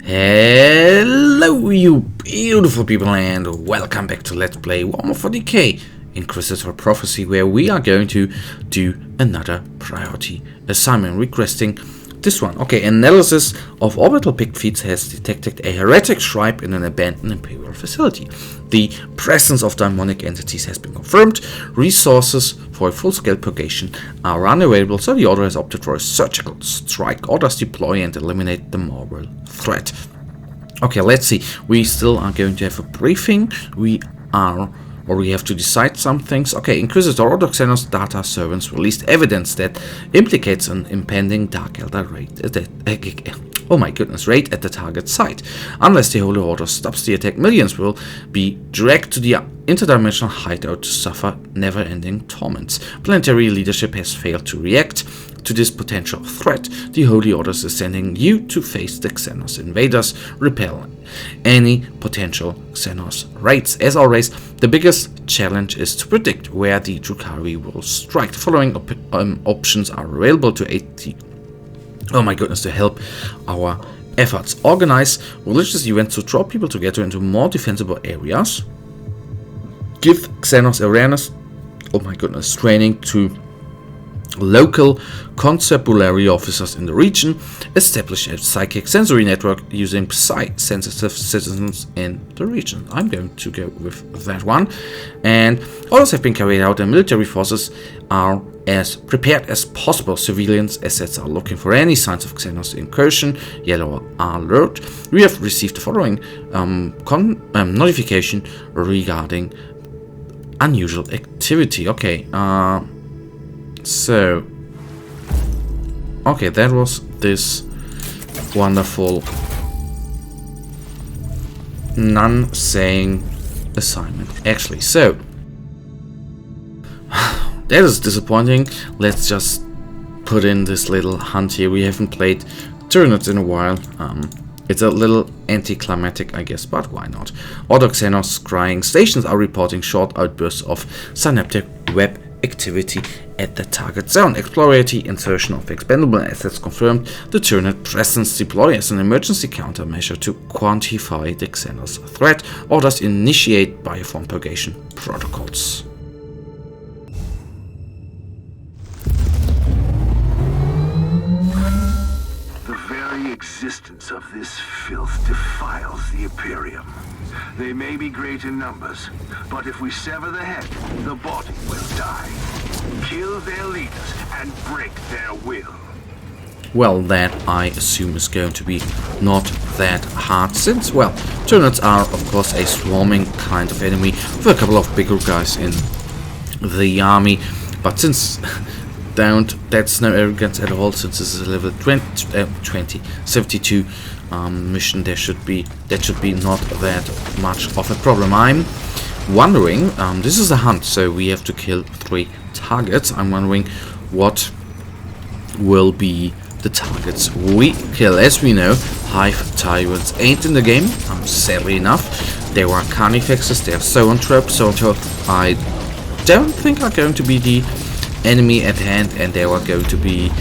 Hello you beautiful people and welcome back to Let's Play Warhammer 40k Inquisitor Prophecy, where we are going to do another priority assignment, requesting this one. Okay, analysis of orbital picked feeds has detected a heretic shrine in an abandoned imperial facility. The presence of demonic entities has been confirmed. Resources for a full-scale purgation are unavailable, so the order has opted for a surgical strike. Orders deploy and eliminate the moral threat. Okay, let's see. We still are going to have a briefing. We have to decide some things. Okay, Inquisitor or Xenos data servants released evidence that implicates an impending Dark Elder raid at the target site. Unless the Holy Order stops the attack, millions will be dragged to the interdimensional hideout to suffer never-ending torments. Planetary leadership has failed to react to this potential threat. The Holy Order is sending you to face the Xenos invaders, repel any potential Xenos raids. As always, the biggest challenge is to predict where the Drukhari will strike. The following options are available to aid to help our efforts. Organize religious events to draw people together into more defensible areas. Give Xenos awareness, training to local constabulary officers in the region. Establish a psychic sensory network using psi-sensitive citizens in the region. I'm going to go with that one. And orders have been carried out and military forces are as prepared as possible. Civilians assets are looking for any signs of Xenos incursion. Yellow alert. We have received the following notification regarding unusual activity. Okay, that was this wonderful none-saying assignment. Actually, so that is disappointing. Let's just put in this little hunt here. We haven't played Tyranid in a while. It's a little anticlimactic, I guess, but why not? Order Xenos scrying stations are reporting short outbursts of synaptic web activity at the target zone. Exploratory insertion of expendable assets confirmed. The Tyranid presence deploy as an emergency countermeasure to quantify the Xenos threat. Orders initiate bioform purgation protocols. The existence of this filth defiles the Imperium. They may be great in numbers, but if we sever the head, the body will die. Kill their leaders and break their will. Well, that I assume is going to be not that hard, since, well, Tyranids are of course a swarming kind of enemy with a couple of bigger guys in the army, but since that's no arrogance at all, since this is a level 72 mission, that should be not that much of a problem. I'm wondering, this is a hunt, so we have to kill 3 targets. I'm wondering what will be the targets we kill. As we know, Hive Tyrants ain't in the game, sadly enough. There are Carnifexes, there are Zoantropes, I don't think are going to be the enemy at hand, and there are going to be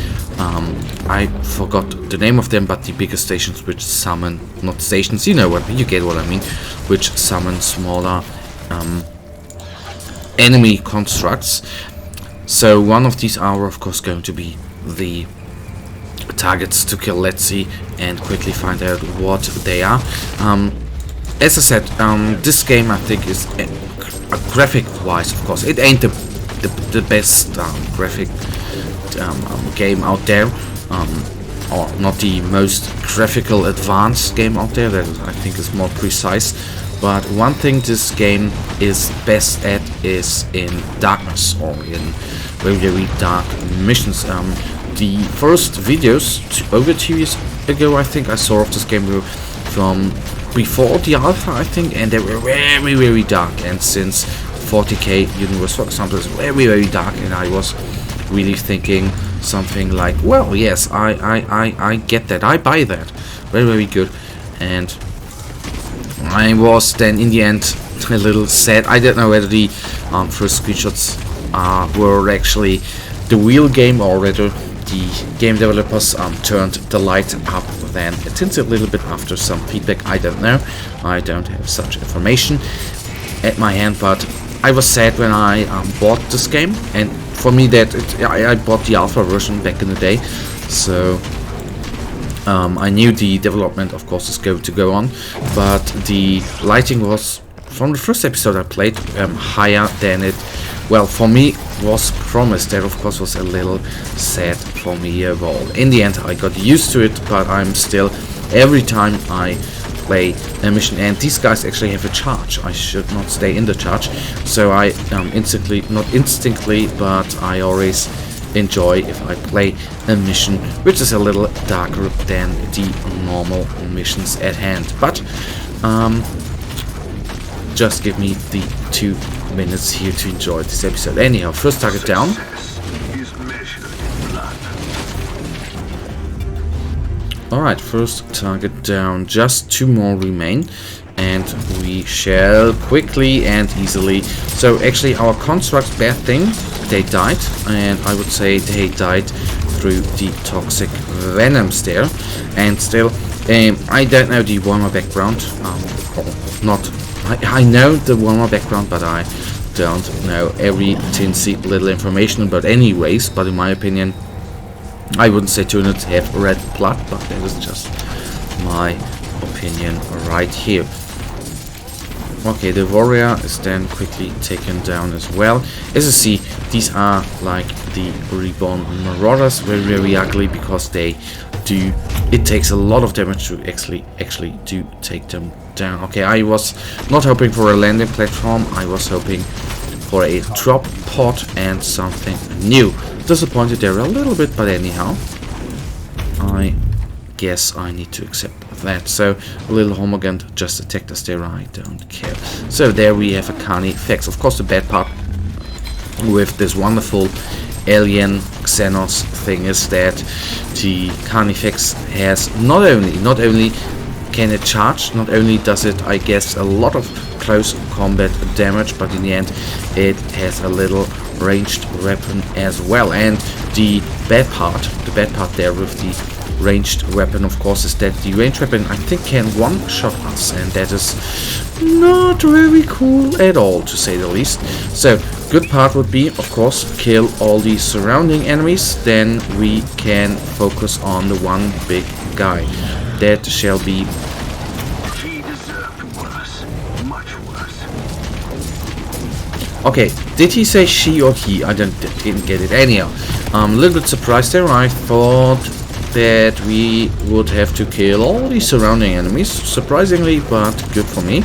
I forgot the name of them, but the bigger stations which summon, not stations, you get what I mean, which summon smaller enemy constructs. So one of these are of course going to be the targets to kill. Let's see and quickly find out what they are. As I said, this game I think is graphic wise, of course it ain't the best graphic game out there, or not the most graphical advanced game out there. That I think is more precise. But one thing this game is best at is in darkness, or in very dark missions. The first videos over 2 years ago, I think, I saw of this game from before the alpha, I think, and they were very dark. And since 40k universe, for example, is very dark, and I was really thinking something like, well, yes, I get that, I buy that, very good. And I was then in the end a little sad. I don't know whether the first screenshots were actually the real game, or whether the game developers turned the light up then it tints a little bit after some feedback. I don't know. I don't have such information at my hand, but I was sad when I bought this game, and for me I bought the alpha version back in the day, so I knew the development, of course, is going to go on, but the lighting was, from the first episode I played, higher than it, well, for me, was promised. That, of course, was a little sad for me overall. In the end, I got used to it, but I'm still, every time I play a mission, and these guys actually have a charge. I should not stay in the charge, so I not instinctively, but I always enjoy if I play a mission which is a little darker than the normal missions at hand. But just give me the 2 minutes here to enjoy this episode. Anyhow, first target down. Alright, first target down, just 2 more remain, and we shall quickly and easily. So actually our constructs, bad thing, they died, and I would say they died through the toxic venoms there. And still, I don't know the Warhammer background, I know the Warhammer background, but I don't know every teensy little information about anyways, but in my opinion, I wouldn't say Tyranid have red blood, but that is just my opinion right here. Okay, the warrior is then quickly taken down as well. As you see, these are like the reborn marauders, very ugly, because it takes a lot of damage to actually do take them down. Okay, I was not hoping for a landing platform, I was hoping for a drop pod and something new. Disappointed there a little bit, but anyhow, I guess I need to accept that. So a little homogant just attacked us there, I don't care. So there we have a Carnifex. Of course, the bad part with this wonderful alien Xenos thing is that the Carnifex has not only can it charge, not only does it, I guess, a lot of close combat damage, but in the end it has a little ranged weapon as well. And the bad part there with the ranged weapon, of course, is that the ranged weapon, I think, can one-shot us, and that is not very cool at all, to say the least. So good part would be, of course, kill all the surrounding enemies, then we can focus on the one big guy. That shall be. He deserved worse, much worse. Okay, did he say she or he? I didn't get it. Anyhow, I'm a little bit surprised there. I thought that we would have to kill all the surrounding enemies, surprisingly, but good for me.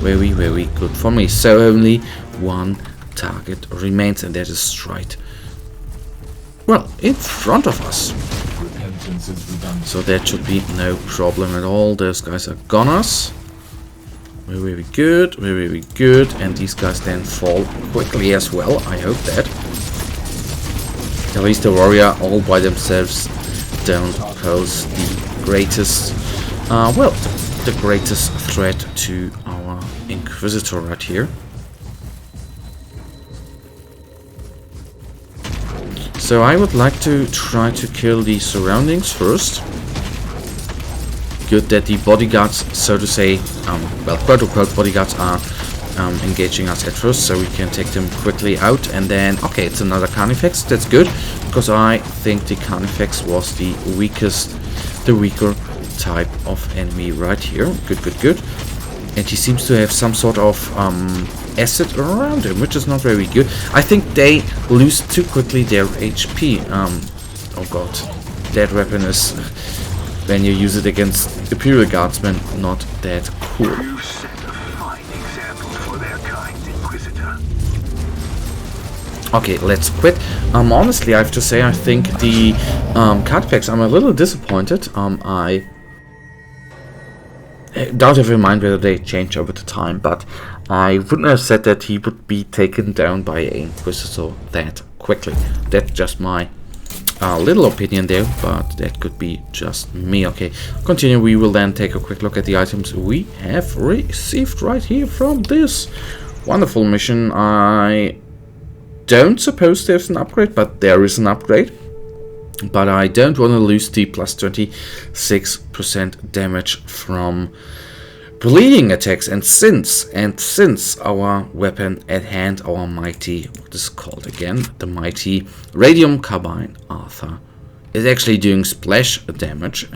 Very good for me. So only 1 target remains, and that is right, well, in front of us. So that should be no problem at all. Those guys are goners. Very good, very good. And these guys then fall quickly as well. I hope that. At least the warrior all by themselves don't pose the greatest, well, the greatest threat to our Inquisitor right here. So I would like to try to kill the surroundings first. Good that the bodyguards, so to say, well, quote-unquote bodyguards are engaging us at first, so we can take them quickly out. And then, okay, it's another Carnifex. That's good, because I think the Carnifex was the weaker type of enemy right here. Good. And he seems to have some sort of acid around him, which is not very good. I think they lose too quickly their HP. Oh god, that weapon is, when you use it against Imperial Guardsmen, not that cool. You set a fine example for their kind, Inquisitor. Okay, let's quit. Honestly, I have to say, I think the Carnifex, I'm a little disappointed. I don't have in mind whether they change over the time, but I wouldn't have said that he would be taken down by an Inquisitor that quickly. That's just my little opinion there, but that could be just me. Okay, continue. We will then take a quick look at the items we have received right here from this wonderful mission. I don't suppose there's an upgrade, but there is an upgrade. but I don't want to lose the plus 26% damage from bleeding attacks, and since our weapon at hand, our mighty, what is it called again, the mighty radium carbine Arthur, is actually doing splash damage,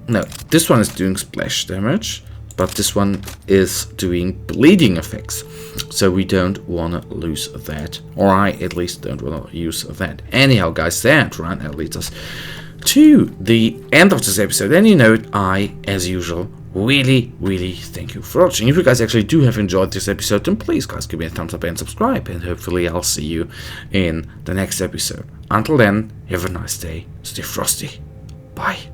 no, this one is doing splash damage, but this one is doing bleeding effects, so we don't want to lose that, or I at least don't want to use that. Anyhow, guys, that leads us to the end of this episode, and I, as usual, really thank you for watching. If you guys actually do have enjoyed this episode, then please guys give me a thumbs up and subscribe, and hopefully I'll see you in the next episode. Until then, have a nice day, stay frosty, bye.